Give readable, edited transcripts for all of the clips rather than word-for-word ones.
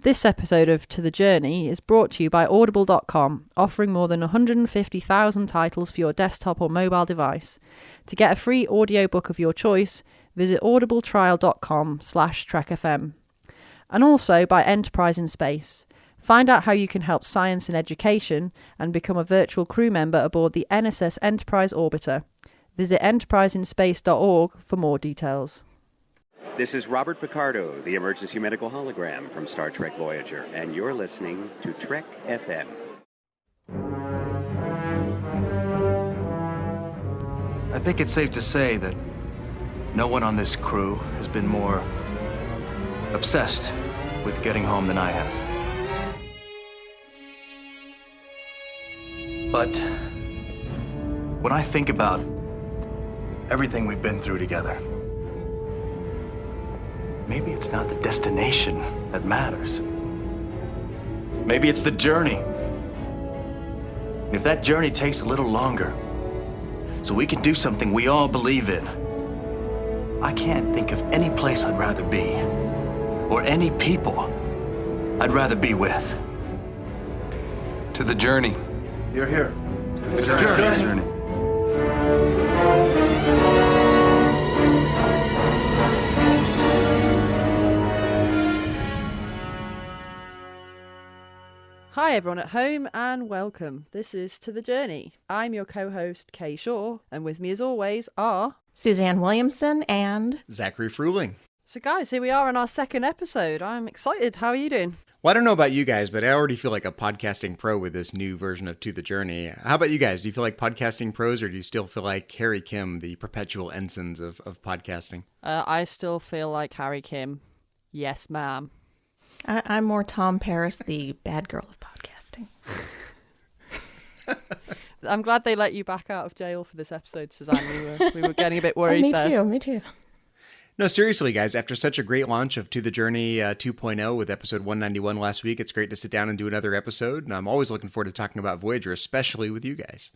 This episode of To the Journey is brought to you by Audible.com, offering more than 150,000 titles for your desktop or mobile device. To get a free audiobook of your choice, visit audibletrial.com/trekfm. And also by Enterprise in Space. Find out how you can help science and education and become a virtual crew member aboard the NSS Enterprise Orbiter. Visit enterpriseinspace.org for more details. This is Robert Picardo, the emergency medical hologram from Star Trek Voyager, and you're listening to Trek FM. I think it's safe to say that no one on this crew has been more obsessed with getting home than I have. But when I think about everything we've been through together, maybe it's not the destination that matters. Maybe it's the journey. And if that journey takes a little longer, so we can do something we all believe in, I can't think of any place I'd rather be, or any people I'd rather be with. To the journey. You're here. To the journey. Hi everyone at home and welcome. This is To the Journey. I'm your co-host Kay Shaw, and with me as always are Suzanne Williamson and Zachary Fruhling. So guys, here we are on our second episode. I'm excited. How are you doing? Well, I don't know about you guys, but I already feel like a podcasting pro with this new version of To the Journey. How about you guys? Do you feel like podcasting pros, or do you still feel like Harry Kim, the perpetual ensigns of podcasting? I still feel like Harry Kim. Yes, ma'am. I'm more Tom Paris, the bad girl of podcasting. I'm glad they let you back out of jail for this episode, Suzanne. We were getting a bit worried there. Me too. No, seriously, guys, after such a great launch of To the Journey 2.0 with episode 191 last week, it's great to sit down and do another episode, and I'm always looking forward to talking about Voyager, especially with you guys.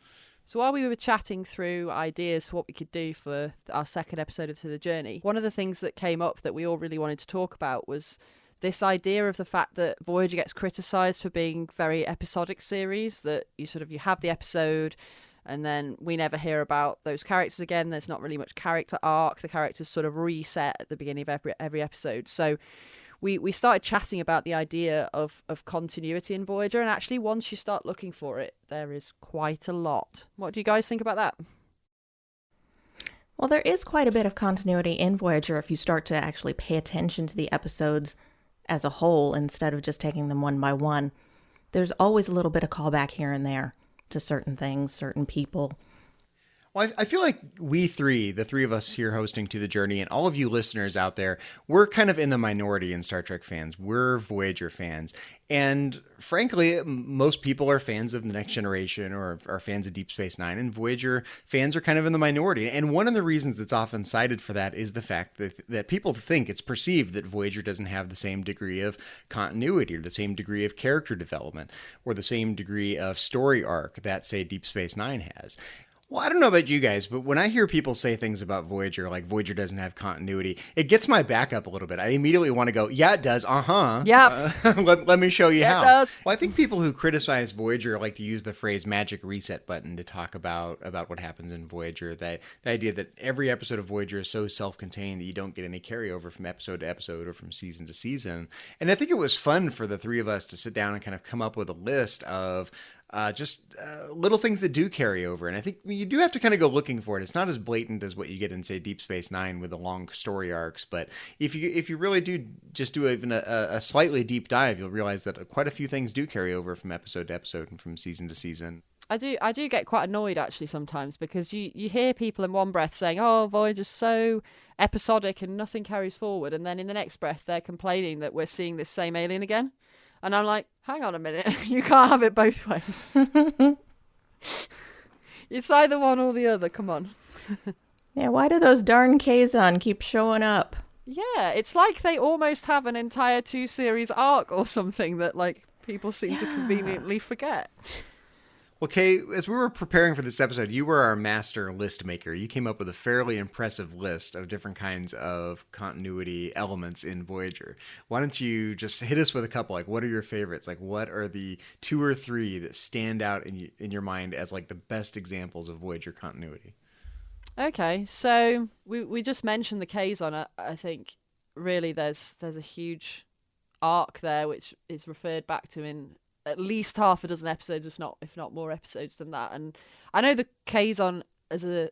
So while we were chatting through ideas for what we could do for our second episode of To the Journey, one of the things that came up that we all really wanted to talk about was this idea of the fact that Voyager gets criticised for being very episodic series, that you have the episode and then we never hear about those characters again. There's not really much character arc. The characters sort of reset at the beginning of every episode. So we started chatting about the idea of continuity in Voyager, and actually once you start looking for it, there is quite a lot. What do you guys think about that? Well, there is quite a bit of continuity in Voyager if you start to actually pay attention to the episodes as a whole instead of just taking them one by one. There's always a little bit of callback here and there to certain things, certain people. Well, I feel like we three, the three of us here hosting To the Journey, and all of you listeners out there, we're kind of in the minority in Star Trek fans. We're Voyager fans. And frankly, most people are fans of The Next Generation or are fans of Deep Space Nine, and Voyager fans are kind of in the minority. And one of the reasons that's often cited for that is the fact that people think it's perceived that Voyager doesn't have the same degree of continuity or the same degree of character development or the same degree of story arc that, say, Deep Space Nine has. Well, I don't know about you guys, but when I hear people say things about Voyager, like Voyager doesn't have continuity, it gets my back up a little bit. I immediately want to go, yeah, it does. Yeah. Let me show you how. It does. Well, I think people who criticize Voyager like to use the phrase magic reset button to talk about what happens in Voyager. The idea that every episode of Voyager is so self-contained that you don't get any carryover from episode to episode or from season to season. And I think it was fun for the three of us to sit down and kind of come up with a list of just little things that do carry over. And I think you do have to kind of go looking for it. It's not as blatant as what you get in, say, Deep Space Nine with the long story arcs. But if you really do just do even a slightly deep dive, you'll realize that quite a few things do carry over from episode to episode and from season to season. I do get quite annoyed actually sometimes because you hear people in one breath saying, oh, Voyager's so episodic and nothing carries forward. And then in the next breath, they're complaining that we're seeing this same alien again. And I'm like, hang on a minute, you can't have it both ways. It's either one or the other, come on. Yeah, why do those darn Kazon keep showing up? Yeah, it's like they almost have an entire 2-series arc or something that, like, people seem to conveniently forget. Well, Kay, as we were preparing for this episode, you were our master list maker. You came up with a fairly impressive list of different kinds of continuity elements in Voyager. Why don't you just hit us with a couple? Like, what are your favorites? Like, what are the 2 or 3 that stand out in your mind as like the best examples of Voyager continuity? Okay, so we just mentioned the Kazon. I think really there's a huge arc there which is referred back to in at least half a dozen episodes, if not more episodes than that. And I know the Kazon as an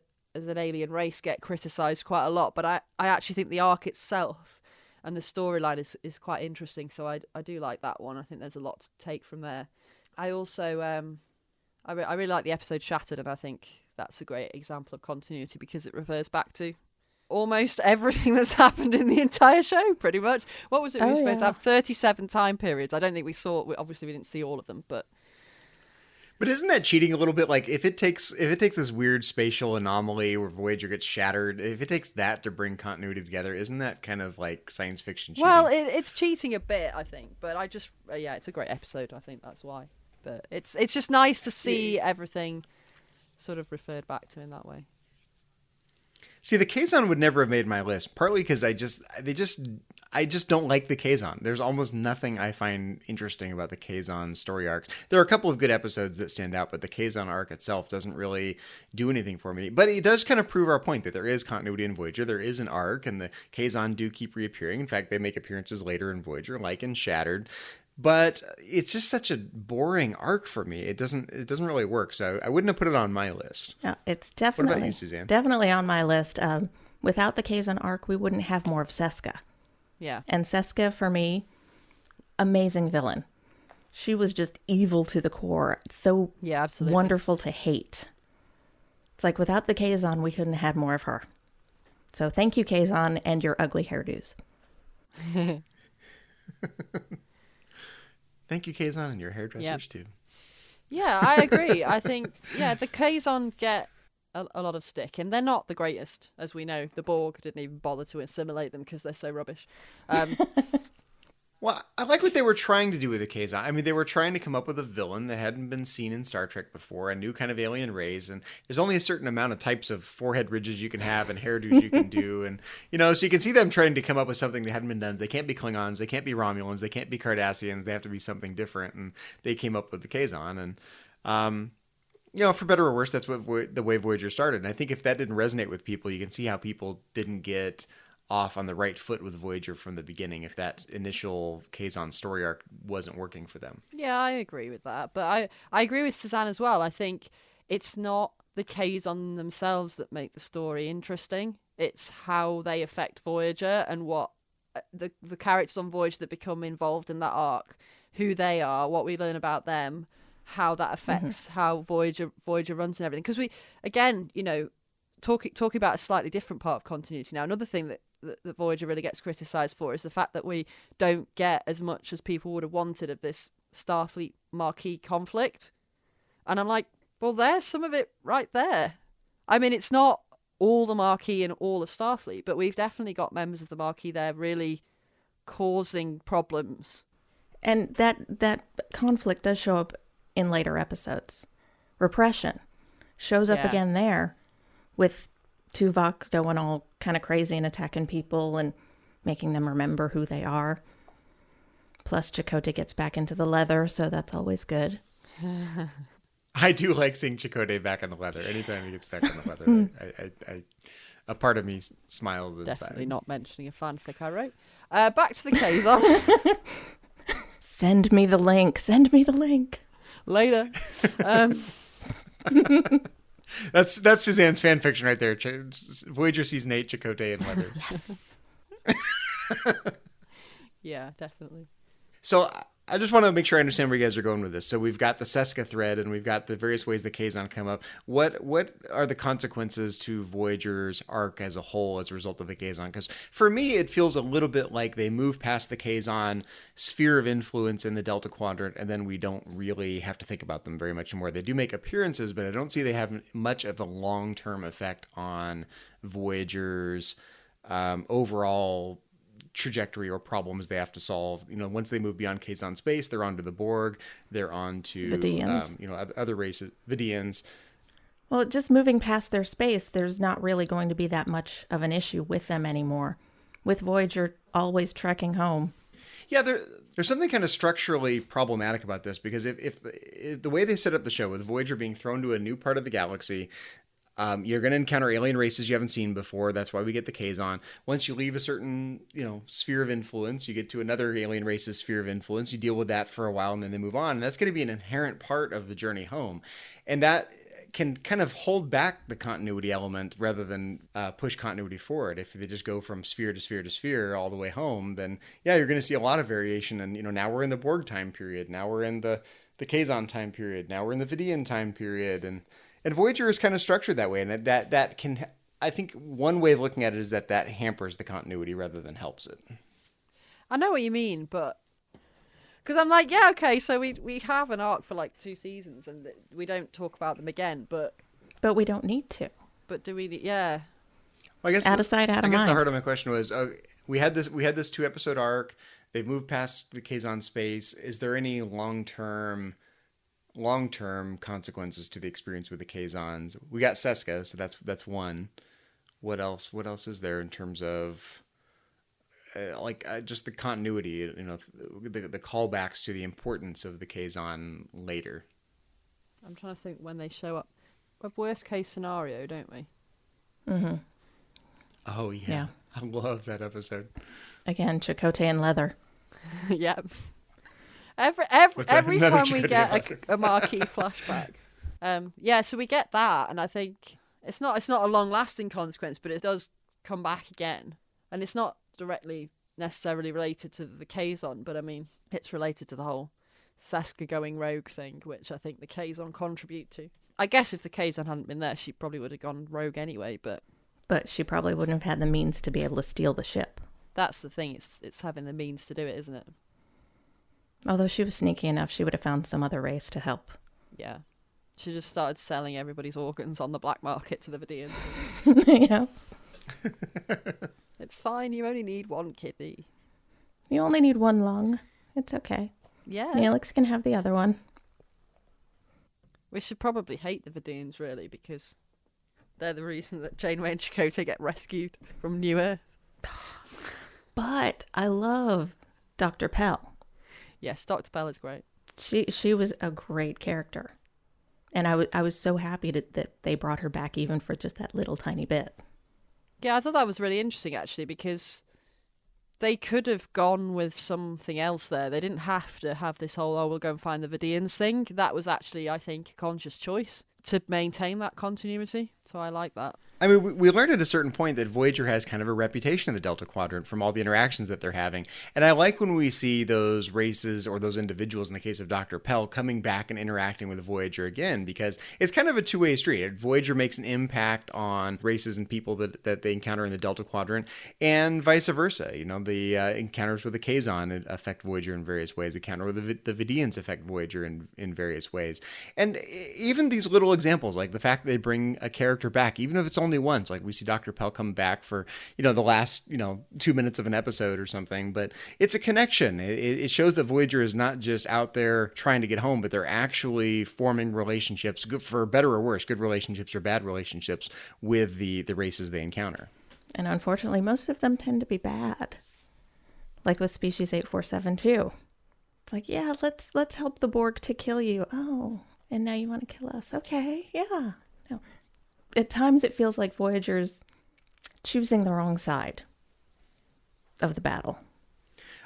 alien race get criticised quite a lot, but I actually think the arc itself and the storyline is quite interesting. So I do like that one. I think there's a lot to take from there. I also I really like the episode Shattered, and I think that's a great example of continuity because it refers back to almost everything that's happened in the entire show, pretty much. What was it? We were supposed to have 37 time periods. I don't think we saw. Obviously, we didn't see all of them, but isn't that cheating a little bit? Like, if it takes this weird spatial anomaly where Voyager gets shattered, if it takes that to bring continuity together, isn't that kind of like science fiction cheating? Well, it's cheating a bit, I think. But I just, it's a great episode. I think that's why. But it's just nice to see everything sort of referred back to in that way. See, the Kazon would never have made my list, partly because I just don't like the Kazon. There's almost nothing I find interesting about the Kazon story arc. There are a couple of good episodes that stand out, but the Kazon arc itself doesn't really do anything for me. But it does kind of prove our point that there is continuity in Voyager. There is an arc, and the Kazon do keep reappearing. In fact, they make appearances later in Voyager, like in Shattered. But it's just such a boring arc for me. It doesn't really work. So I wouldn't have put it on my list. No, it's definitely. What about you, Suzanne? Definitely on my list. Without the Kazon arc, we wouldn't have more of Seska. Yeah. And Seska, for me, amazing villain. She was just evil to the core. So absolutely wonderful to hate. It's like without the Kazon, we couldn't have had more of her. So thank you, Kazon, and your ugly hairdos. Thank you, Kazon, and your hairdressers, too. Yeah, I agree. I think, the Kazon get a lot of stick, and they're not the greatest, as we know. The Borg didn't even bother to assimilate them because they're so rubbish. Well, I like what they were trying to do with the Kazon. I mean, they were trying to come up with a villain that hadn't been seen in Star Trek before, a new kind of alien race, and there's only a certain amount of types of forehead ridges you can have and hairdos you can do, and, so you can see them trying to come up with something that hadn't been done. They can't be Klingons, they can't be Romulans, they can't be Cardassians, they have to be something different, and they came up with the Kazon, and, for better or worse, that's what the way Voyager started, and I think if that didn't resonate with people, you can see how people didn't get off on the right foot with Voyager from the beginning if that initial Kazon story arc wasn't working for them. Yeah, I agree with that. But I agree with Suzanne as well. I think it's not the Kazon themselves that make the story interesting. It's how they affect Voyager and what the characters on Voyager that become involved in that arc, who they are, what we learn about them, how that affects how Voyager runs and everything. Because we, again, talking about a slightly different part of continuity now, another thing that Voyager really gets criticised for is the fact that we don't get as much as people would have wanted of this Starfleet Maquis conflict. And I'm like, well, there's some of it right there. I mean, it's not all the Maquis and all of Starfleet, but we've definitely got members of the Maquis there really causing problems. And that conflict does show up in later episodes. Repression shows up again there with Tuvok going all kind of crazy and attacking people and making them remember who they are. Plus, Chakotay gets back into the leather, so that's always good. I do like seeing Chakotay back in the leather. Anytime he gets back in the leather, I a part of me smiles inside. Definitely not mentioning a fanfic I wrote. Back to the Kazon. Send me the link. Send me the link. Later. That's Suzanne's fan fiction right there. Voyager Season 8, Chakotay and leather. Yes. Yeah, definitely. So I just want to make sure I understand where you guys are going with this. So we've got the Seska thread, and we've got the various ways the Kazon come up. What are the consequences to Voyager's arc as a whole as a result of the Kazon? Because for me, it feels a little bit like they move past the Kazon sphere of influence in the Delta Quadrant, and then we don't really have to think about them very much more. They do make appearances, but I don't see they have much of a long-term effect on Voyager's overall trajectory or problems they have to solve. Once they move beyond Kazon space, they're onto the Borg, they're on to Vidiians. Other races, Vidiians. Well, just moving past their space, there's not really going to be that much of an issue with them anymore. With Voyager always trekking home. Yeah, there's something kind of structurally problematic about this, because if the way they set up the show, with Voyager being thrown to a new part of the galaxy, you're going to encounter alien races you haven't seen before. That's why we get the Kazon. Once you leave a certain, sphere of influence, you get to another alien race's sphere of influence. You deal with that for a while, and then they move on. And that's going to be an inherent part of the journey home. And that can kind of hold back the continuity element rather than push continuity forward. If they just go from sphere to sphere to sphere all the way home, then yeah, you're going to see a lot of variation. And now we're in the Borg time period. Now we're in the Kazon time period. Now we're in the Vidiian time period. And Voyager is kind of structured that way. And that can, I think one way of looking at it is that hampers the continuity rather than helps it. I know what you mean, but because I'm like, yeah, okay, so we have an arc for like 2 seasons and we don't talk about them again, but we don't need to. But do we? Yeah. Well, I guess out of sight, out of mind. I guess the heart of my question was, we had this 2-episode arc. They've moved past the Kazon space. Is there any long-term consequences to the experience with the Kazons? We got Seska, so that's one. What else is there in terms of just the continuity, the callbacks to the importance of the Kazon later? I'm trying to think when they show up. We have worst case scenario, don't we? Mm-hmm. Oh yeah. I love that episode. Again, Chakotay and leather. Yep. Every time we get a marquee flashback. So we get that, and I think it's not a long lasting consequence, but it does come back again. And it's not directly necessarily related to the Kazon, but I mean it's related to the whole Seska going rogue thing, which I think the Kazon contribute to. I guess if the Kazon hadn't been there, she probably would have gone rogue anyway, but she probably wouldn't have had the means to be able to steal the ship. That's the thing, it's having the means to do it, isn't it? Although she was sneaky enough, she would have found some other race to help. Yeah. She just started selling everybody's organs on the black market to the Vidiians. Yeah. It's fine, you only need one kidney. You only need one lung. It's okay. Yeah. Neelix can have the other one. We should probably hate the Vidiians, really, because they're the reason that Janeway and Chakotay get rescued from New Earth. But I love Dr. Pell. Yes, Dr. Pell is great. She was a great character. And I was so happy that they brought her back even for just that little tiny bit. Yeah, I thought that was really interesting, actually, because they could have gone with something else there. They didn't have to have this whole, we'll go and find the Vidiians thing. That was actually, I think, a conscious choice to maintain that continuity. So I like that. I mean, we learned at a certain point that Voyager has kind of a reputation in the Delta Quadrant from all the interactions that they're having. And I like when we see those races or those individuals, in the case of Dr. Pell, coming back and interacting with Voyager again, because it's kind of a two-way street. Voyager makes an impact on races and people that they encounter in the Delta Quadrant, and vice versa. The encounters with the Kazon affect Voyager in various ways. The encounter with the Vidiians affect Voyager in various ways. And even these little examples, like the fact that they bring a character back, even if it's only once, like we see Dr. Pell come back for the last 2 minutes of an episode or something, but it's a connection. It shows that Voyager is not just out there trying to get home, but they're actually forming relationships, good for better or worse, good relationships or bad relationships with the races they encounter. And unfortunately, most of them tend to be bad, like with Species 8472. It's like, yeah, let's help the Borg to kill you. Oh, and now you want to kill us? Okay, yeah. No. At times it feels like Voyager's choosing the wrong side of the battle.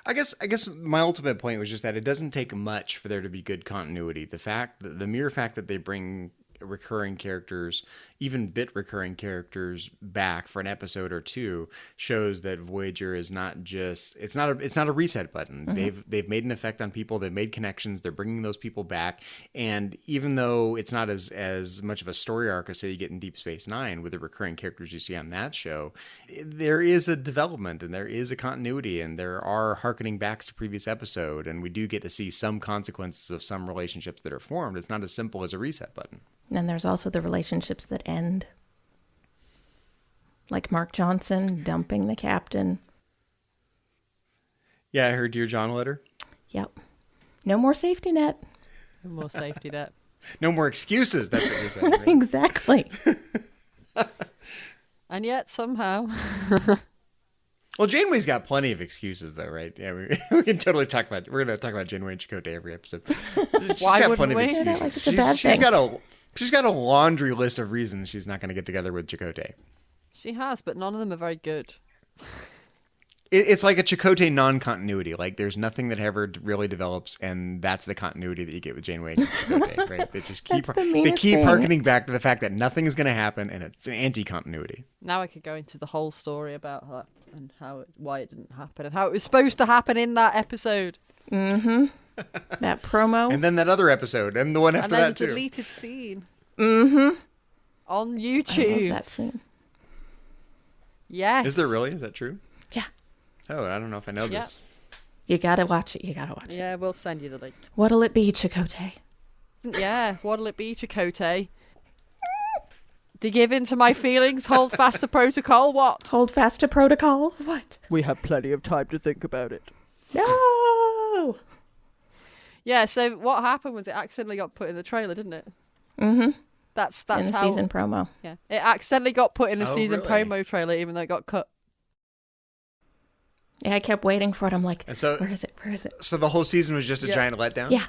I guess my ultimate point was just that it doesn't take much for there to be good continuity. The mere fact that they bring recurring characters, even bit recurring characters, back for an episode or two shows that Voyager is not just it's not a reset button. Mm-hmm. They've made an effect on people. They've made connections. They're bringing those people back. And even though it's not as much of a story arc as say you get in Deep Space Nine with the recurring characters you see on that show, there is a development and there is a continuity and there are harkening backs to previous episode, and we do get to see some consequences of some relationships that are formed. It's not as simple as a reset button. And there's also the relationships that end. Like Mark Johnson dumping the captain. Yeah, I heard your John letter. Yep. No more safety net. More safety net. No more excuses. That's what you're saying. Right? Exactly. And yet, somehow... Well, Janeway's got plenty of excuses, though, right? Yeah, we can totally talk about... We're going to talk about Janeway and Chakotay every episode. Why wouldn't we? Yeah, like it's a bad thing. She's got a laundry list of reasons she's not going to get together with Chakotay. She has, but none of them are very good. It's like a Chakotay non-continuity. Like, there's nothing that ever really develops, and that's the continuity that you get with Janeway and Chakotay, right? They just keep harkening back to the fact that nothing is going to happen, and it's an anti-continuity. Now I could go into the whole story about her and why it didn't happen and how it was supposed to happen in that episode. Mm-hmm. That promo. And then that other episode, and the one after that, too. And then the deleted scene. Mm-hmm. On YouTube. I love that scene. Yes. Is there really? Is that true? Yeah. Oh, I don't know if I know this. You gotta watch it. Yeah, we'll send you the link. What'll it be, Chakotay? Yeah, what'll it be, Chakotay? To give in to my feelings, hold fast to protocol, what? Hold fast to protocol? What? We have plenty of time to think about it. No! Yeah, so what happened was it accidentally got put in the trailer, didn't it? Mm-hmm. That's in the how... season promo. Yeah, it accidentally got put in the season really? promo trailer, even though it got cut. Yeah, I kept waiting for it. I'm like, where is it? So the whole season was just a giant letdown? Yeah.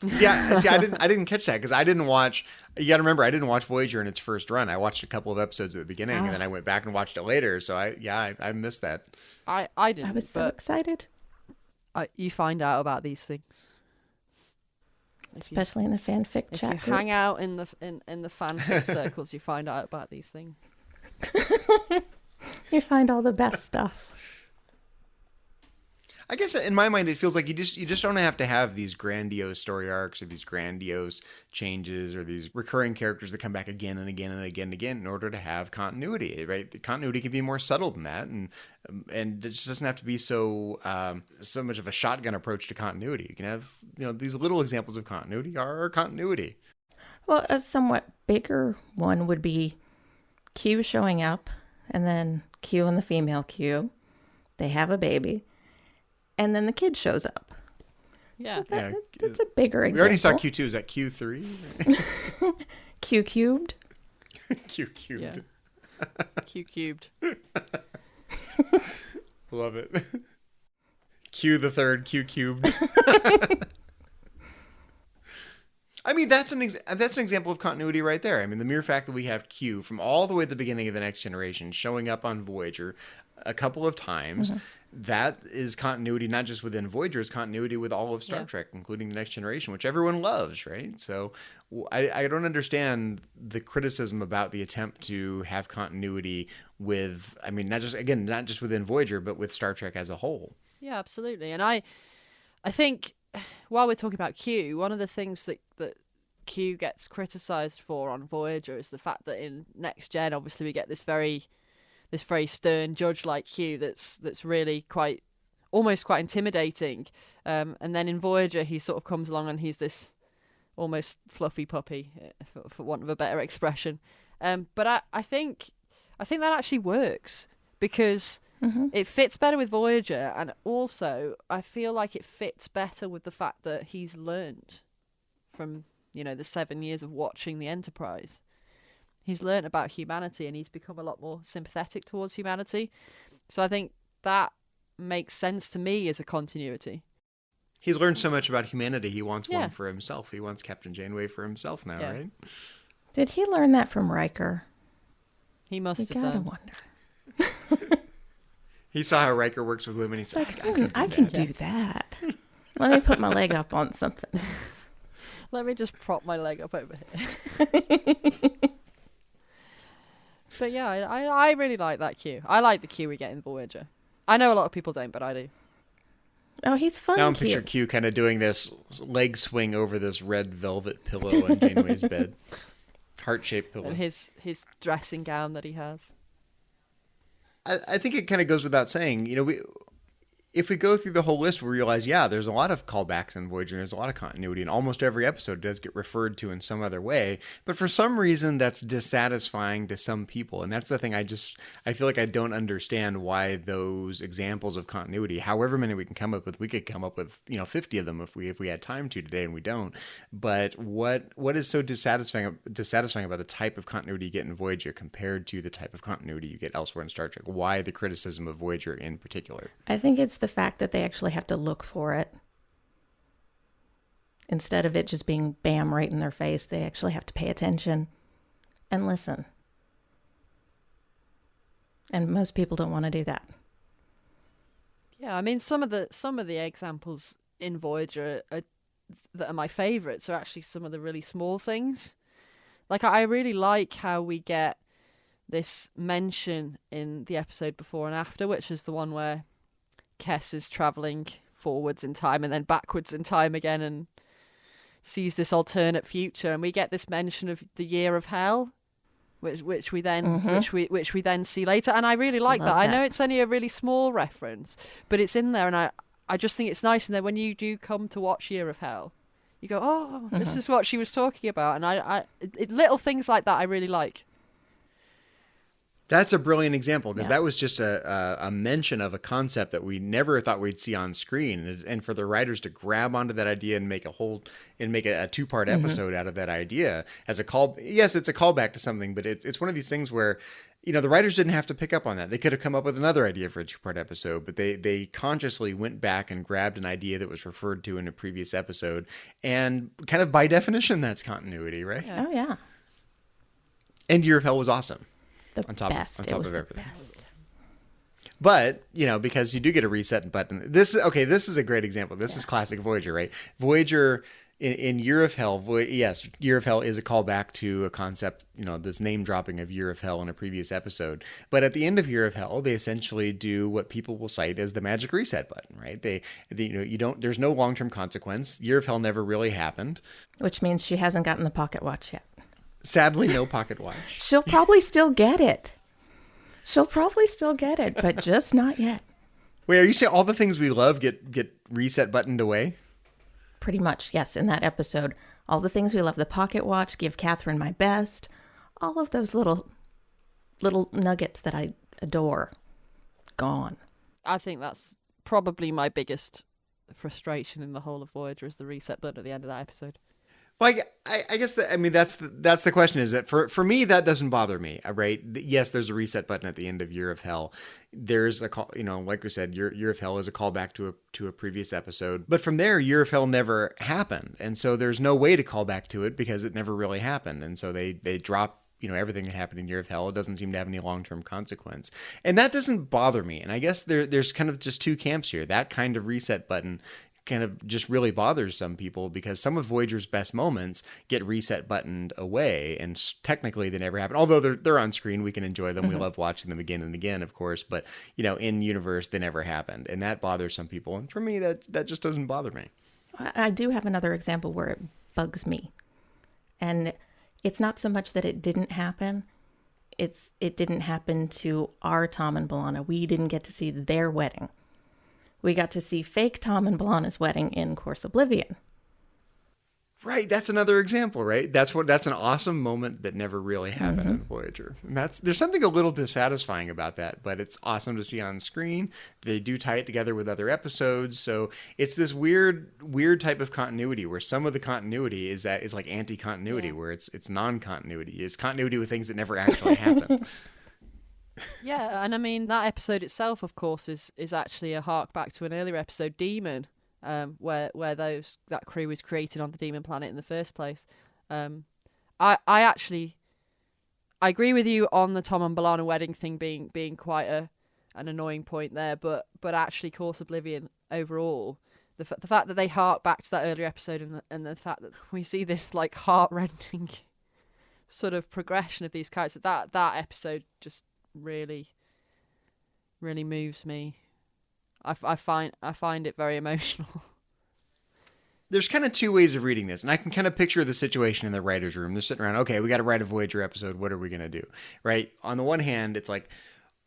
See, I didn't catch that because I didn't watch. You got to remember, I didn't watch Voyager in its first run. I watched a couple of episodes at the beginning, and then I went back and watched it later. So I missed that. I didn't. I was so excited. You find out about these things, especially in the fanfic chat. If you hang out in the fanfic circles, you find out about these things. You find all the best stuff. I guess in my mind, it feels like you just don't have to have these grandiose story arcs or these grandiose changes or these recurring characters that come back again and again and again and again in order to have continuity, right? The continuity can be more subtle than that, and it just doesn't have to be so much of a shotgun approach to continuity. You can have these little examples of continuity are continuity. Well, a somewhat bigger one would be Q showing up, and then Q and the female Q, they have a baby. And then the kid shows up. Yeah. So that's a bigger example. We already saw Q2. Is that Q3? Q cubed? Q cubed. Yeah. Q cubed. Love it. Q the third, Q cubed. I mean, that's an example of continuity right there. I mean, the mere fact that we have Q from all the way at the beginning of the Next Generation showing up on Voyager a couple of times, that is continuity not just within Voyager, it's continuity with all of Star Trek, including the Next Generation, which everyone loves, right? So I don't understand the criticism about the attempt to have continuity with, I mean, not just within Voyager, but with Star Trek as a whole. Yeah, absolutely. And I think while we're talking about Q, one of the things that Q gets criticised for on Voyager is the fact that in Next Gen, obviously, we get this very stern judge like Q that's really almost quite intimidating. And then in Voyager, he sort of comes along and he's this almost fluffy puppy, for want of a better expression. But I think that actually works because it fits better with Voyager, and also I feel like it fits better with the fact that he's learned from the 7 years of watching the Enterprise. He's learned about humanity and he's become a lot more sympathetic towards humanity. So I think that makes sense to me as a continuity. He's learned so much about humanity, he wants one for himself. He wants Captain Janeway for himself now, right? Did he learn that from Riker? He must have gotta done. Wonder. He saw how Riker works with women. He's like, I can do that. Let me put my leg up on something. Let me just prop my leg up over here. But yeah, I really like that Q. I like the Q we get in Voyager. I know a lot of people don't, but I do. Oh, he's fun. Now I'm picturing Q kind of doing this leg swing over this red velvet pillow on Janeway's bed. Heart-shaped pillow. And his dressing gown that he has. I think it kind of goes without saying, if we go through the whole list, we realize, yeah, there's a lot of callbacks in Voyager. There's a lot of continuity, and almost every episode does get referred to in some other way. But for some reason, that's dissatisfying to some people, and that's the thing. I feel like I don't understand why those examples of continuity, however many we can come up with, we could come up with 50 of them if we had time to today, and we don't. But what is so dissatisfying about the type of continuity you get in Voyager compared to the type of continuity you get elsewhere in Star Trek? Why the criticism of Voyager in particular? I think it's the fact that they actually have to look for it. Instead of it just being bam right in their face, they actually have to pay attention and listen. And most people don't want to do that. Yeah, I mean, some of the examples in Voyager that are my favourites are actually some of the really small things. Like, I really like how we get this mention in the episode before and after, which is the one where Kes is travelling forwards in time and then backwards in time again and sees this alternate future, and we get this mention of the year of hell, which we then see later, and I really like that. I know it's only a really small reference, but it's in there, and I just think it's nice. And then when you do come to watch Year of Hell, you go, oh, this is what she was talking about, and little things like that I really like. That's a brilliant example, because that was just a mention of a concept that we never thought we'd see on screen, and for the writers to grab onto that idea and make a two-part episode out of that idea as a call. Yes, it's a callback to something, but it's one of these things where the writers didn't have to pick up on that. They could have come up with another idea for a two-part episode, but they consciously went back and grabbed an idea that was referred to in a previous episode, and kind of by definition, that's continuity, right? Yeah. Oh yeah. And Year of Hell was awesome. On top of everything. Best. But, because you do get a reset button. This is a great example. This is classic Voyager, right? Voyager in Year of Hell, yes, Year of Hell is a callback to a concept, this name dropping of Year of Hell in a previous episode. But at the end of Year of Hell, they essentially do what people will cite as the magic reset button, right? There's no long-term consequence. Year of Hell never really happened. Which means she hasn't gotten the pocket watch yet. Sadly, no pocket watch. She'll probably still get it. But just not yet. Wait, are you saying all the things we love get reset buttoned away? Pretty much, yes, in that episode. All the things we love, the pocket watch, give Catherine my best, all of those little nuggets that I adore, gone. I think that's probably my biggest frustration in the whole of Voyager, is the reset button at the end of that episode. Well, I guess that's the question, is that for me, that doesn't bother me, right? Yes, there's a reset button at the end of Year of Hell. There's a call, like we said, Year of Hell is a callback to a previous episode. But from there, Year of Hell never happened. And so there's no way to call back to it because it never really happened. And so they drop, everything that happened in Year of Hell. It doesn't seem to have any long-term consequence. And that doesn't bother me. And I guess there's kind of just two camps here. That kind of reset button kind of just really bothers some people, because some of Voyager's best moments get reset buttoned away, and technically they never happen. Although they're on screen, we can enjoy them. We love watching them again and again, of course, but in universe they never happened, and that bothers some people. And for me, that just doesn't bother me. I do have another example where it bugs me, and it's not so much that it didn't happen. It didn't happen to our Tom and B'Elanna. We didn't get to see their wedding. We got to see fake Tom and B'Elanna's wedding in Course Oblivion. Right, that's another example, right? That's an awesome moment that never really happened in Voyager. And there's something a little dissatisfying about that, but it's awesome to see on screen. They do tie it together with other episodes, so it's this weird type of continuity where some of the continuity is like anti-continuity, where it's non-continuity. It's continuity with things that never actually happen. Yeah, and I mean, that episode itself, of course, is actually a hark back to an earlier episode, Demon, where that crew was created on the Demon planet in the first place. I agree with you on the Tom and B'Elanna wedding thing being quite an annoying point there, but actually, Course Oblivion overall, the fact that they hark back to that earlier episode, and the fact that we see this like heart-rending sort of progression of these characters, that episode just really moves me. I find it very emotional. There's kind of two ways of reading this, and I can kind of picture the situation in the writer's room. They're sitting around, okay, we got to write a Voyager episode. What are we going to do? Right? On the one hand, it's like,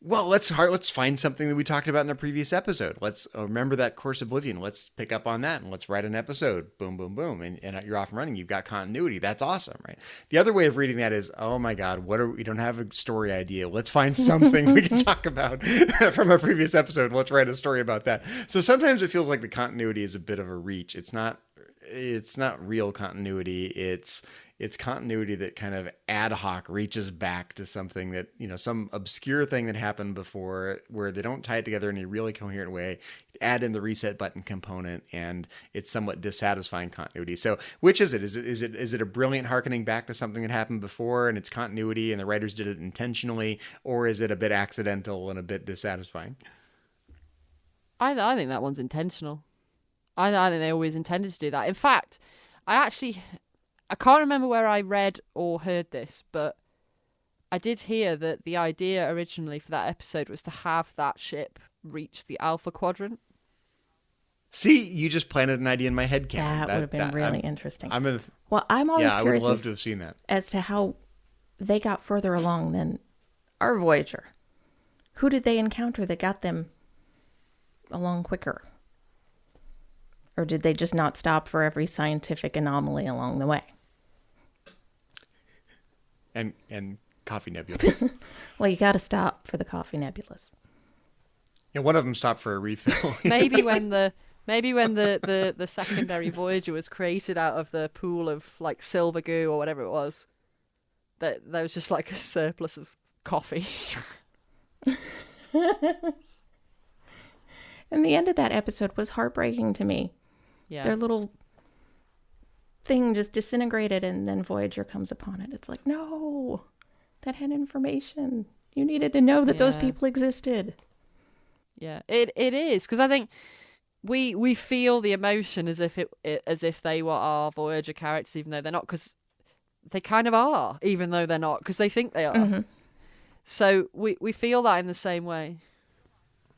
well, let's find something that we talked about in a previous episode. Let's remember that course Oblivion. Let's pick up on that and let's write an episode. Boom, boom, boom. And you're off and running. You've got continuity. That's awesome, right? The other way of reading that is, oh my God, we don't have a story idea. Let's find something we can talk about from a previous episode. Let's write a story about that. So sometimes it feels like the continuity is a bit of a reach. It's not real continuity. It's continuity that kind of ad hoc reaches back to something that, some obscure thing that happened before, where they don't tie it together in a really coherent way, add in the reset button component, and it's somewhat dissatisfying continuity. So which is it? Is it a brilliant harkening back to something that happened before and it's continuity and the writers did it intentionally, or is it a bit accidental and a bit dissatisfying? I think that one's intentional. I think they always intended to do that. In fact, I can't remember where I read or heard this, but I did hear that the idea originally for that episode was to have that ship reach the Alpha Quadrant. See, you just planted an idea in my head, Ken. That would have been really interesting. I'm always curious. I would love to have seen that. As to how they got further along than our Voyager. Who did they encounter that got them along quicker? Or did they just not stop for every scientific anomaly along the way? And coffee nebulas. Well, you got to stop for the coffee nebulas. Yeah, one of them stopped for a refill. Maybe when the secondary Voyager was created out of the pool of like silver goo or whatever it was, that there was just like a surplus of coffee. And the end of that episode was heartbreaking to me. Yeah. Their little thing just disintegrated and then Voyager comes upon it. It's like, no, that had information. You needed to know that those people existed. Yeah, it is, because I think we feel the emotion as if they were our Voyager characters, even though they're not, because they kind of are, even though they're not, because they think they are. Mm-hmm. So we feel that in the same way.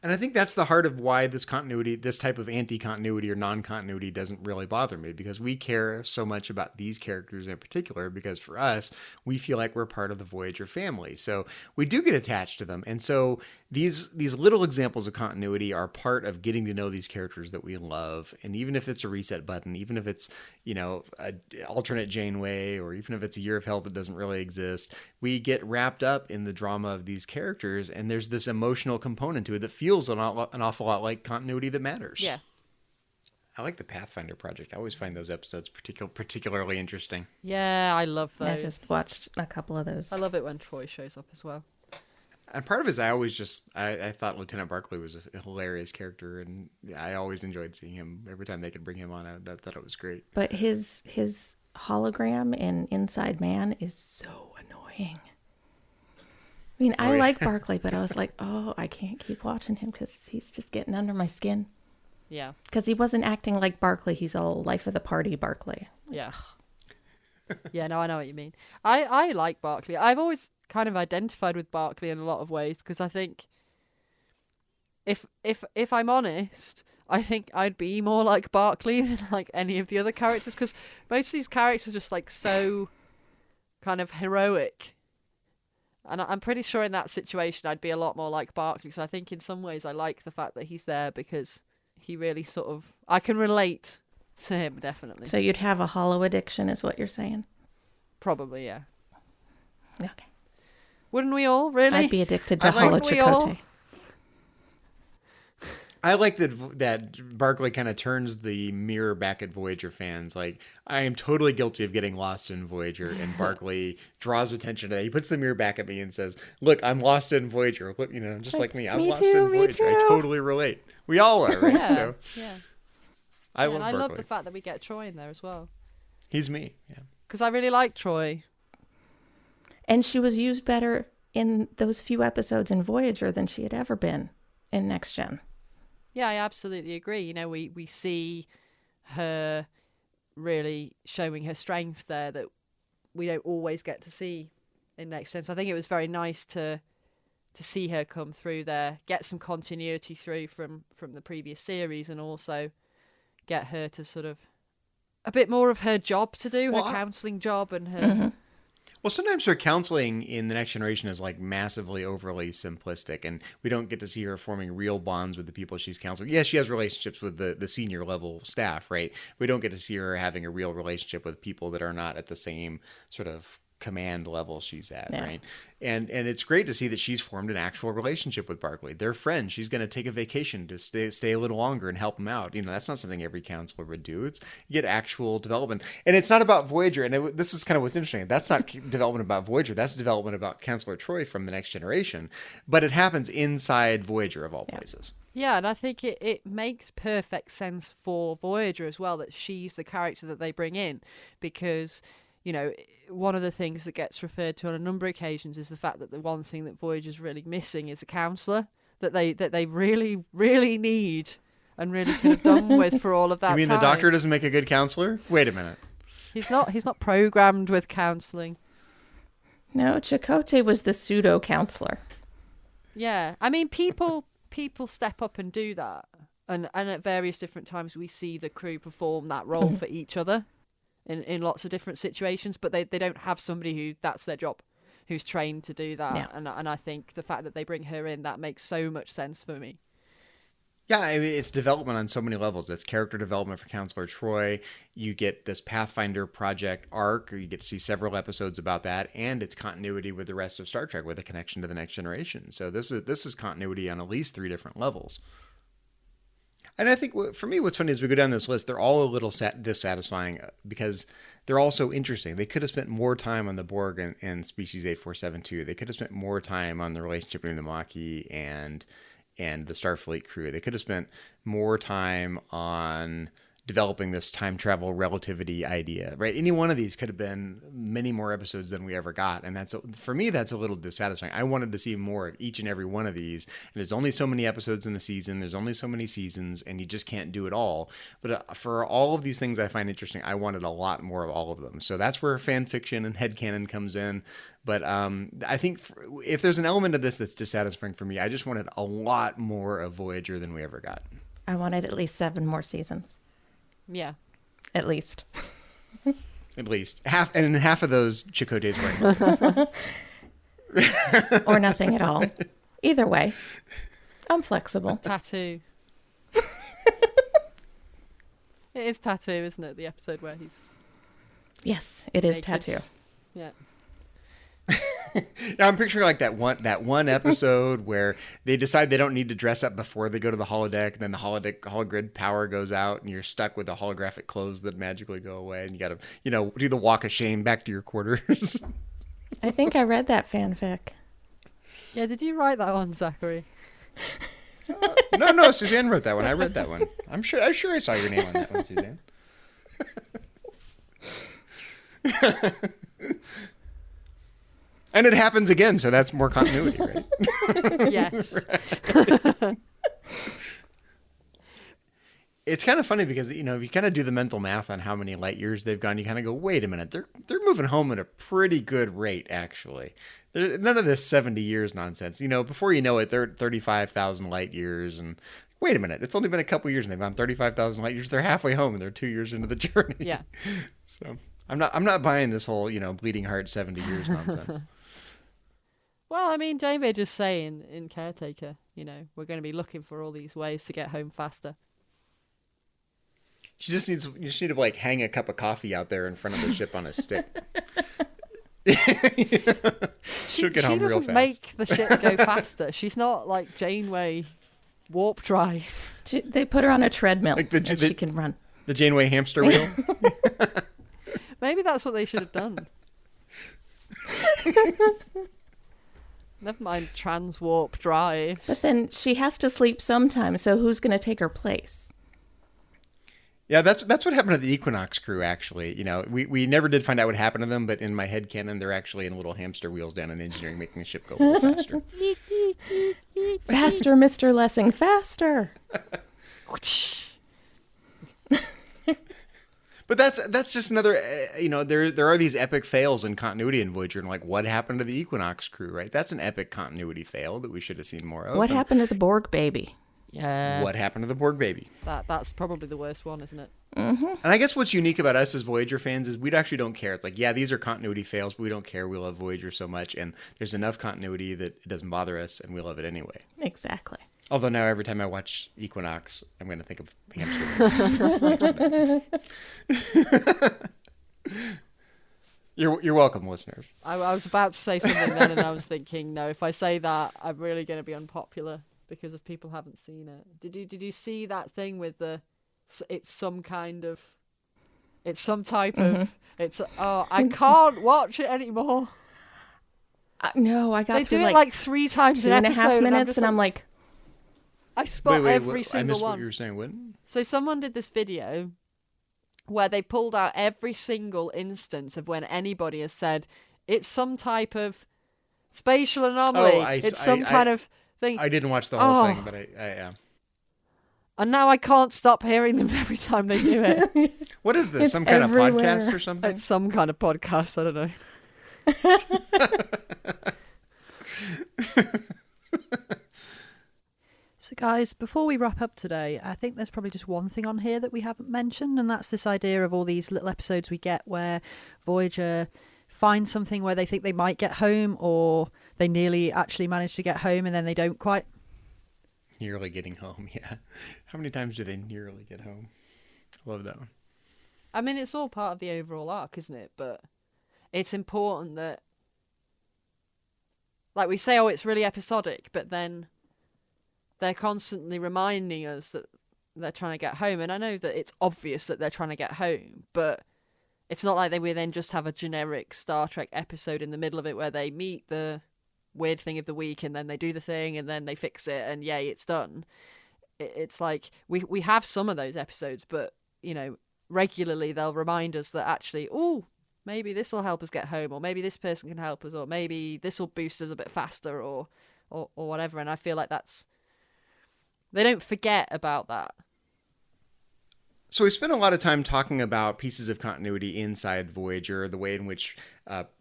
And I think that's the heart of why this continuity, this type of anti-continuity or non-continuity doesn't really bother me, because we care so much about these characters in particular, because for us, we feel like we're part of the Voyager family. So we do get attached to them. And so these little examples of continuity are part of getting to know these characters that we love. And even if it's a reset button, even if it's, an alternate Janeway, or even if it's a year of hell that doesn't really exist, we get wrapped up in the drama of these characters. And there's this emotional component to it that feels an awful lot like continuity that matters. Yeah. I like the Pathfinder Project. I always find those episodes particularly interesting. Yeah, I love those. I just watched a couple of those. I love it when Troi shows up as well. And part of it is I thought Lieutenant Barclay was a hilarious character, and I always enjoyed seeing him. Every time they could bring him on, I thought it was great. But his hologram in Inside Man is so annoying. I mean, I like Barclay, but I was like, oh, I can't keep watching him because he's just getting under my skin. Yeah. Because he wasn't acting like Barclay. He's all life of the party Barclay. Yeah. Yeah, no, I know what you mean. I like Barclay. I've always kind of identified with Barclay in a lot of ways, because I think if I'm honest, I think I'd be more like Barclay than like any of the other characters, because most of these characters are just like so kind of heroic. And I'm pretty sure in that situation I'd be a lot more like Barclay. So I think in some ways I like the fact that he's there, because he really sort of, I can relate to him, definitely. So you'd have a holo addiction is what you're saying? Probably, yeah. Okay. Wouldn't we all, really? I'd be addicted to holo Chakotay. I like that Barclay kind of turns the mirror back at Voyager fans. Like, I am totally guilty of getting lost in Voyager, and Barclay draws attention to that. He puts the mirror back at me and says, look, I'm lost in Voyager. Look, just like me. I'm lost in Voyager. I totally relate. We all are, right? Yeah, so, yeah. I love and I Barclay. love the fact that we get Troi in there as well. He's me, yeah. Because I really like Troi. And she was used better in those few episodes in Voyager than she had ever been in Next Gen. Yeah, I absolutely agree. We see her really showing her strengths there that we don't always get to see in Next Gen. So I think it was very nice to see her come through there, get some continuity through from the previous series, and also get her to sort of a bit more of her job to do, her counselling job and her... Mm-hmm. Well, sometimes her counseling in The Next Generation is like massively overly simplistic, and we don't get to see her forming real bonds with the people she's counseling. Yes, she has relationships with the senior level staff, right? We don't get to see her having a real relationship with people that are not at the same sort of command level she's at, right? And it's great to see that she's formed an actual relationship with Barclay. They're friends. She's going to take a vacation to stay a little longer and help him out. You know, that's not something every counselor would do. It's you get actual development, and it's not about Voyager. And this is kind of what's interesting. That's not development about Voyager. That's development about Counselor Troi from The Next Generation. But it happens inside Voyager of all places. Yeah, and I think it makes perfect sense for Voyager as well that she's the character that they bring in, because, you know, one of the things that gets referred to on a number of occasions is the fact that the one thing that Voyager's really missing is a counselor that they really, really need and really could have done with for all of that time. You mean the Doctor doesn't make a good counselor? Wait a minute. He's not programmed with counseling. No, Chakotay was the pseudo counselor. Yeah, I mean, people step up and do that, and at various different times we see the crew perform that role for each other in lots of different situations, but they don't have somebody who that's their job, who's trained to do that. Yeah. And I think the fact that they bring her in, that makes so much sense for me. Yeah, I mean, it's development on so many levels. It's character development for Counselor Troi. You get this Pathfinder Project arc, or you get to see several episodes about that, and it's continuity with the rest of Star Trek with a connection to The Next Generation. So this is continuity on at least 3 different levels. And I think for me, what's funny is we go down this list, they're all a little dissatisfying because they're all so interesting. They could have spent more time on the Borg and Species 8472. They could have spent more time on the relationship between the Maquis and the Starfleet crew. They could have spent more time on developing this time travel relativity idea, right? Any one of these could have been many more episodes than we ever got. And for me, that's a little dissatisfying. I wanted to see more of each and every one of these. And there's only so many episodes in the season. There's only so many seasons, and you just can't do it all. But for all of these things I find interesting, I wanted a lot more of all of them. So that's where fan fiction and headcanon comes in. But I think if there's an element of this that's dissatisfying for me, I just wanted a lot more of Voyager than we ever got. I wanted at least 7 more seasons. Yeah. At least. At least. Half of those Chakotay's wearing. Or nothing at all. Either way. I'm flexible. Tattoo. It is Tattoo, isn't it? The episode where he's... Yes, it is naked. Tattoo. Yeah. Yeah, I'm picturing like that one episode where they decide they don't need to dress up before they go to the holodeck, and then the hologrid power goes out, and you're stuck with the holographic clothes that magically go away, and you got to, do the walk of shame back to your quarters. I think I read that fanfic. Yeah, did you write that one, Zachary? No, Suzanne wrote that one. I read that one. I'm sure I saw your name on that one, Suzanne. And it happens again, so that's more continuity, right? Yes. Right. It's kind of funny because, if you kind of do the mental math on how many light years they've gone, you kind of go, wait a minute, they're moving home at a pretty good rate, actually. None of this 70 years nonsense. Before you know it, they're at 35,000 light years, and wait a minute, it's only been a couple years and they've gone 35,000 light years. They're halfway home and they're 2 years into the journey. Yeah. So I'm not buying this whole, bleeding heart 70 years nonsense. Well, I mean, Janeway just saying in Caretaker, we're going to be looking for all these ways to get home faster. You just need to like hang a cup of coffee out there in front of the ship on a stick. She'll get home real fast. She doesn't make the ship go faster. She's not like Janeway Warp Drive. They put her on a treadmill and she can run. The Janeway hamster wheel? Maybe that's what they should have done. Never mind trans-warp drive. But then she has to sleep sometime, so who's going to take her place? Yeah, that's what happened to the Equinox crew, actually. We never did find out what happened to them, but in my headcanon, they're actually in little hamster wheels down in engineering, making the ship go a little faster. Faster, Mr. Lessing, faster! But that's just another, there are these epic fails in continuity in Voyager, and like, what happened to the Equinox crew, right? That's an epic continuity fail that we should have seen more of. What happened to the Borg baby? Yeah. What happened to the Borg baby? That's probably the worst one, isn't it? Mm-hmm. And I guess what's unique about us as Voyager fans is we actually don't care. It's like, yeah, these are continuity fails, but we don't care. We love Voyager so much, and there's enough continuity that it doesn't bother us, and we love it anyway. Exactly. Although now every time I watch Equinox, I'm going to think of Hamster Wheel. You're welcome, listeners. I was about to say something then, and I was thinking, no, if I say that, I'm really going to be unpopular because if people haven't seen it. Did you see that thing with the? It's some type of. It's I can't watch it anymore. No, I got. They through do it like 3 times an episode, 2.5 minutes, and I'm like, I spot every single I missed one. what you were saying. What? So someone did this video where they pulled out every single instance of when anybody has said it's some type of spatial anomaly. It's some kind of thing. I didn't watch the whole thing, but I yeah. And now I can't stop hearing them every time they do it. What is this? It's Some kind everywhere. of podcast or something? It's some kind of podcast. I don't know. So guys, before we wrap up today, I think there's probably just one thing on here that we haven't mentioned, and that's this idea of all these little episodes we get where Voyager finds something where they think they might get home, or they nearly actually manage to get home and then they don't quite. Nearly getting home, yeah. How many times do they nearly get home? I love that one. I mean, it's all part of the overall arc, isn't it? But it's important that, like we say, it's really episodic, but then they're constantly reminding us that they're trying to get home. And I know that it's obvious that they're trying to get home, but it's not like we then just have a generic Star Trek episode in the middle of it where they meet the weird thing of the week and then they do the thing and then they fix it and yay, it's done. It's like we have some of those episodes, but regularly they'll remind us that actually, maybe this will help us get home, or maybe this person can help us, or maybe this will boost us a bit faster, or whatever. And I feel like they don't forget about that. So we spent a lot of time talking about pieces of continuity inside Voyager, the way in which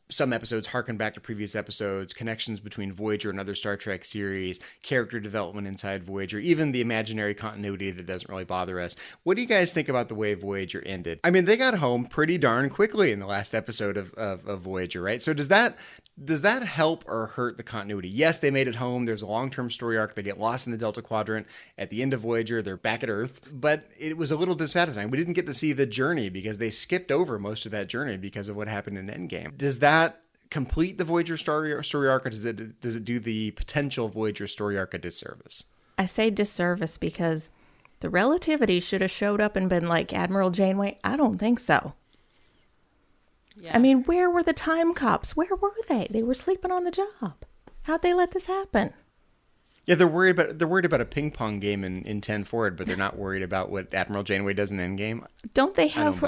some episodes harken back to previous episodes, connections between Voyager and other Star Trek series, character development inside Voyager, even the imaginary continuity that doesn't really bother us. What do you guys think about the way Voyager ended? I mean, they got home pretty darn quickly in the last episode of Voyager, right? So does that help or hurt the continuity? Yes, they made it home. There's a long-term story arc. They get lost in the Delta Quadrant. At the end of Voyager, they're back at Earth. But it was a little dissatisfying. We didn't get to see the journey because they skipped over most of that journey because of what happened in Endgame. Does that complete the Voyager story arc, or does it do the potential Voyager story arc a disservice? I say disservice because the Relativity should have showed up and been like, Admiral Janeway, I don't think so. Yeah. I mean, where were the time cops? Where were they? They were sleeping on the job. How'd they let this happen? Yeah, they're worried about a ping pong game in 10 Forward, but they're not worried about what Admiral Janeway does in Endgame. Don't they have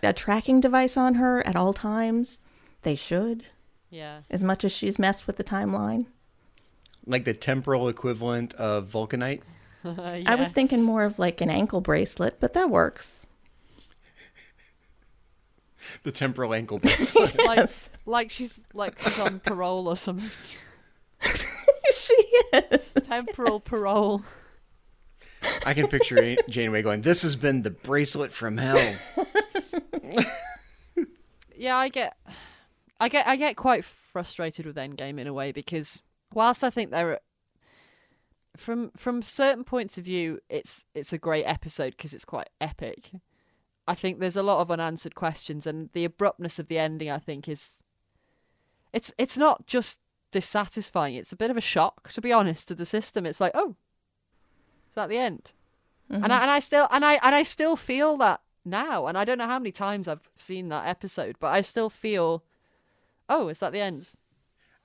a tracking device on her at all times? They should. Yeah. As much as she's messed with the timeline. Like the temporal equivalent of Vulcanite? Yes. I was thinking more of like an ankle bracelet, but that works. The temporal ankle bracelet. like she's on parole or something. She is. Temporal parole. I can picture Janeway going, "This has been the bracelet from hell." Yeah, I get quite frustrated with Endgame in a way, because whilst I think they're from certain points of view, it's a great episode because it's quite epic. I think there's a lot of unanswered questions, and the abruptness of the ending, I think, it's not just dissatisfying. It's a bit of a shock, to be honest, to the system. It's like, oh, is that the end? Mm-hmm. And I still feel that now, and I don't know how many times I've seen that episode, but I still feel, oh, is that the end?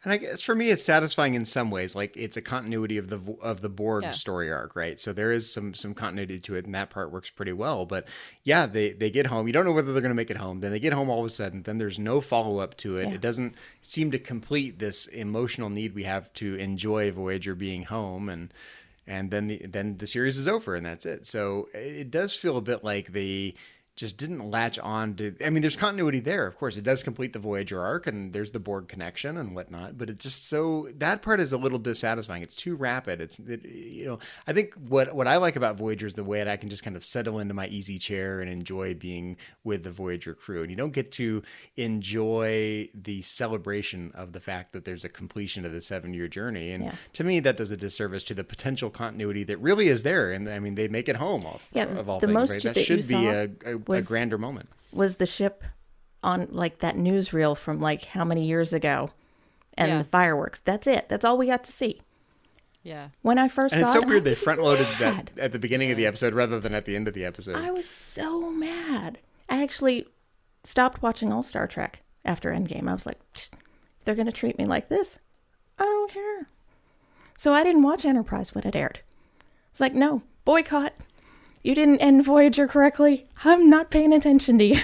And I guess for me, it's satisfying in some ways. Like, it's a continuity of the Borg story arc, right? So there is some continuity to it, and that part works pretty well. But yeah, they get home. You don't know whether they're going to make it home. Then they get home all of a sudden. Then there's no follow up to it. Yeah. It doesn't seem to complete this emotional need we have to enjoy Voyager being home, and then the series is over, and that's it. So it does feel a bit like they just didn't latch on to. I mean, there's continuity there, of course. It does complete the Voyager arc, and there's the Borg connection and whatnot. But it's just so that part is a little dissatisfying. It's too rapid. I think what I like about Voyager is the way that I can just kind of settle into my easy chair and enjoy being with the Voyager crew. And you don't get to enjoy the celebration of the fact that there's a completion of the 7-year journey. And to me, that does a disservice to the potential continuity that really is there. And I mean, they make it home of all things. Right? That should be a grander moment. Was the ship on like that newsreel from like how many years ago, and the fireworks. That's it. That's all we got to see. Yeah. When I first saw it, it's so weird they front loaded that at the beginning of the episode rather than at the end of the episode. I was so mad. I actually stopped watching all Star Trek after Endgame. I was like, they're going to treat me like this. I don't care. So I didn't watch Enterprise when it aired. It's like, no, boycott. You didn't end Voyager correctly. I'm not paying attention to you.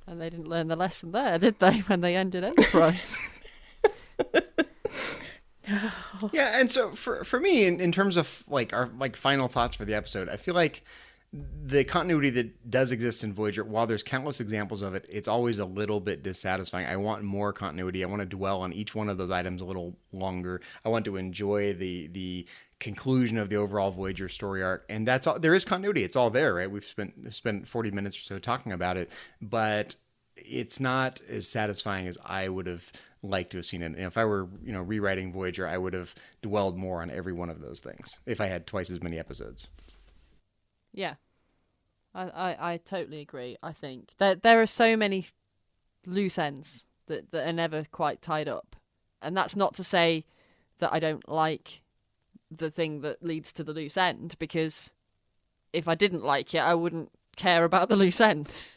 And they didn't learn the lesson there, did they, when they ended Enterprise? Yeah, and so for me, in terms of like our final thoughts for the episode, I feel like the continuity that does exist in Voyager, while there's countless examples of it, it's always a little bit dissatisfying. I want more continuity. I want to dwell on each one of those items a little longer. I want to enjoy the conclusion of the overall Voyager story arc, and that's all. There is continuity. It's all there, right? We've spent 40 minutes or so talking about it, but it's not as satisfying as I would have liked to have seen it. And if I were, rewriting Voyager, I would have dwelled more on every one of those things if I had twice as many episodes. Yeah, I totally agree. I think there are so many loose ends that are never quite tied up, and that's not to say that I don't like the thing that leads to the loose end, because if I didn't like it, I wouldn't care about the loose end.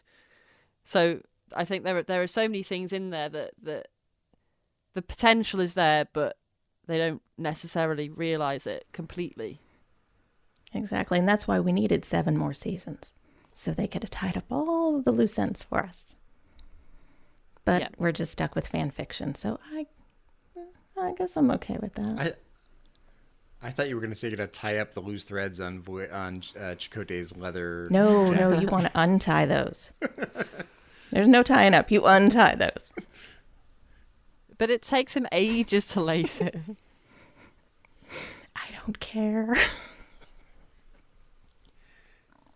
So I think there are so many things in there that the potential is there, but they don't necessarily realize it completely. Exactly, and that's why we needed 7 more seasons, so they could have tied up all of the loose ends for us. But we're just stuck with fan fiction, so I guess I'm okay with that. I thought you were going to say you're going to tie up the loose threads on Chakotay's leather. No, you want to untie those. There's no tying up. You untie those. But it takes him ages to lace it. I don't care.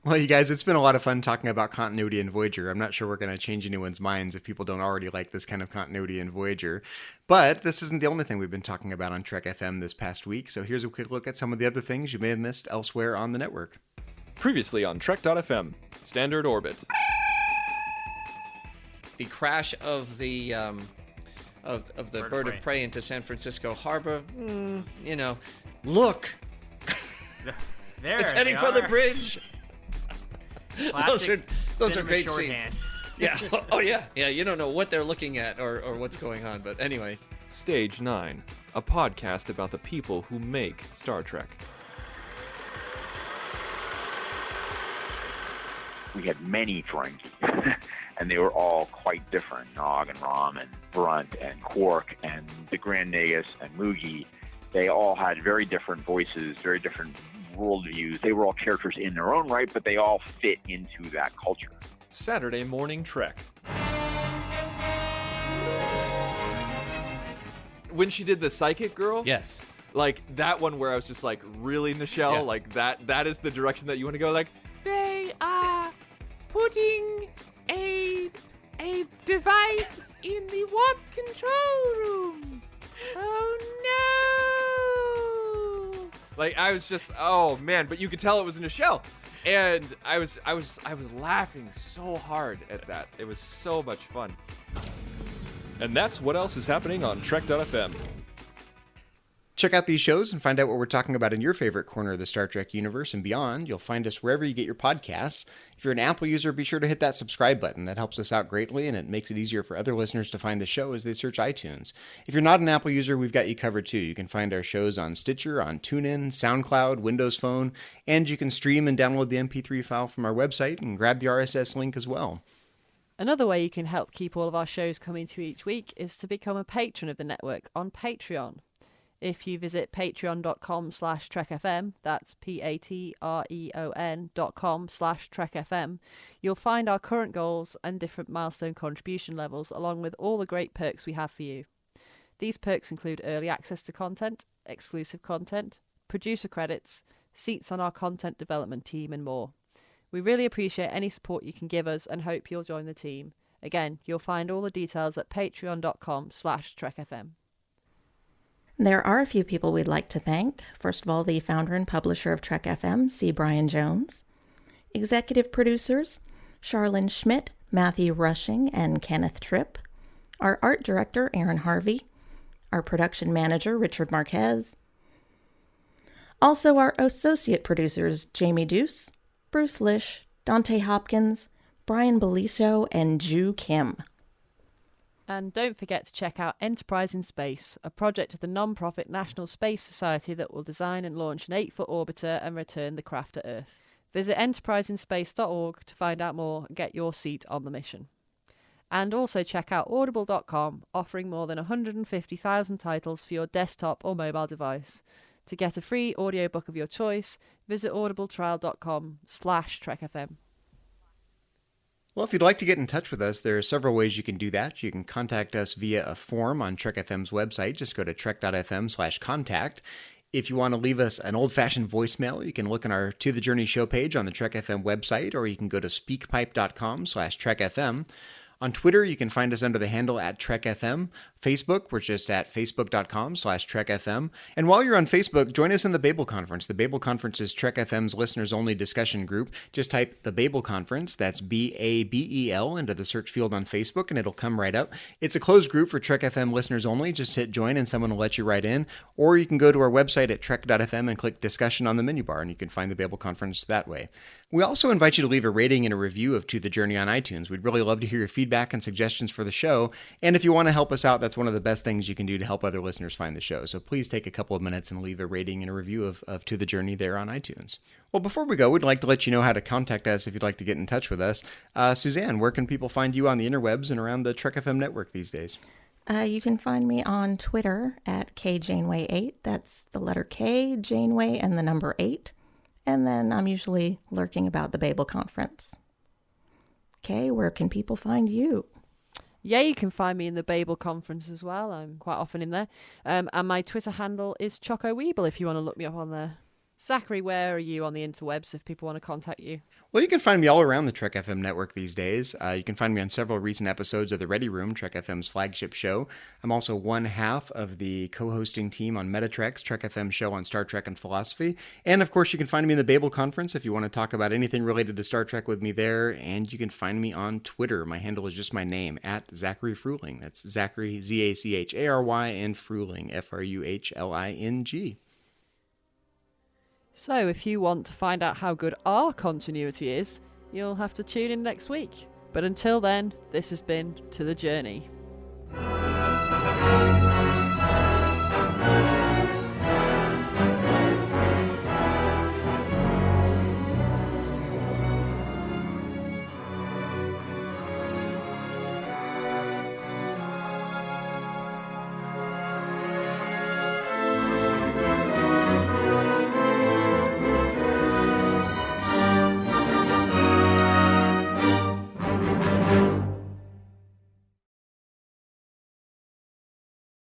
Well, you guys, it's been a lot of fun talking about continuity in Voyager. I'm not sure we're going to change anyone's minds if people don't already like this kind of continuity in Voyager. But this isn't the only thing we've been talking about on Trek FM this past week. So here's a quick look at some of the other things you may have missed elsewhere on the network. Previously on Trek.fm, Standard Orbit. The crash of the Bird of Prey into San Francisco Harbor. Look, there it's heading for the bridge. Those are great shorthand. scenes. Yeah. Oh yeah. Yeah. You don't know what they're looking at or what's going on, but anyway. Stage 9, a podcast about the people who make Star Trek. We had many Ferengi, and they were all quite different. Nog and Rom and Brunt and Quark and the Grand Nagus and Moogie. They all had very different voices, very different worldviews. They were all characters in their own right, but they all fit into that culture. Saturday Morning Trek. When she did the psychic girl? Yes. Like, that one where I was just like, really, Nichelle? Yeah. Like, that is the direction that you want to go? Like, they are putting a device in the warp control room. Oh, no. Like, I was just, oh, man. But you could tell it was Nichelle. And I was laughing so hard at that. It was so much fun. And that's what else is happening on Trek.fm. Check out these shows and find out what we're talking about in your favorite corner of the Star Trek universe and beyond. You'll find us wherever you get your podcasts. If you're an Apple user, be sure to hit that subscribe button. That helps us out greatly, and it makes it easier for other listeners to find the show as they search iTunes. If you're not an Apple user, we've got you covered too. You can find our shows on Stitcher, on TuneIn, SoundCloud, Windows Phone, and you can stream and download the MP3 file from our website and grab the RSS link as well. Another way you can help keep all of our shows coming to you each week is to become a patron of the network on Patreon. if you visit patreon.com/trekfm, that's patreon.com/trekfm, you'll find our current goals and different milestone contribution levels, along with all the great perks we have for you. These perks include early access to content, exclusive content, producer credits, seats on our content development team, and more. We really appreciate any support you can give us and hope you'll join the team. Again, you'll find all the details at patreon.com/trekfm. There are a few people we'd like to thank. First of all, the founder and publisher of Trek FM, C. Bryan Jones. Executive producers, Charlene Schmidt, Matthew Rushing, and Kenneth Tripp. Our art director, Aaron Harvey. Our production manager, Richard Marquez. Also our associate producers, Jamie Duce, Bruce Lish, Dante Hopkins, Brian Beliso, and Joo Kim. And don't forget to check out Enterprise in Space, a project of the non-profit National Space Society that will design and launch an 8-foot orbiter and return the craft to Earth. Visit enterpriseinspace.org to find out more and get your seat on the mission. And also check out audible.com, offering more than 150,000 titles for your desktop or mobile device. To get a free audiobook of your choice, visit audibletrial.com/trekfm. Well, if you'd like to get in touch with us, there are several ways you can do that. You can contact us via a form on Trek FM's website. Just go to trek.fm/contact. If you want to leave us an old-fashioned voicemail, you can look on our To The Journey show page on the Trek FM website, or you can go to speakpipe.com/trekfm. On Twitter, you can find us under the handle @TrekFM. Facebook, we're just at facebook.com/TrekFM. And while you're on Facebook, join us in the Babel Conference. The Babel Conference is Trek FM's listeners-only discussion group. Just type the Babel Conference, that's BABEL, into the search field on Facebook, and it'll come right up. It's a closed group for Trek FM listeners only. Just hit join, and someone will let you right in. Or you can go to our website at trek.fm and click discussion on the menu bar, and you can find the Babel Conference that way. We also invite you to leave a rating and a review of To The Journey on iTunes. We'd really love to hear your feedback and suggestions for the show. And if you want to help us out, that's one of the best things you can do to help other listeners find the show. So please take a couple of minutes and leave a rating and a review of To The Journey there on iTunes. Well, before we go, we'd like to let you know how to contact us if you'd like to get in touch with us. Suzanne, where can people find you on the interwebs and around the Trek FM network these days? You can find me on Twitter at KJaneway8. That's the letter K, Janeway, and the number 8. And then I'm usually lurking about the Babel Conference. Okay, where can people find you? Yeah, you can find me in the Babel Conference as well. I'm quite often in there. And my Twitter handle is ChocoWeeble if you want to look me up on there. Zachary, where are you on the interwebs if people want to contact you? Well, you can find me all around the Trek FM network these days. You can find me on several recent episodes of The Ready Room, Trek FM's flagship show. I'm also one half of the co-hosting team on Metatrek's Trek FM show on Star Trek and philosophy. And, of course, you can find me in the Babel Conference if you want to talk about anything related to Star Trek with me there. And you can find me on Twitter. My handle is just my name, at Zachary Fruhling. That's Zachary, Z-A-C-H-A-R-Y, and Fruhling, F-R-U-H-L-I-N-G. So if you want to find out how good our continuity is, you'll have to tune in next week. But until then, this has been To The Journey.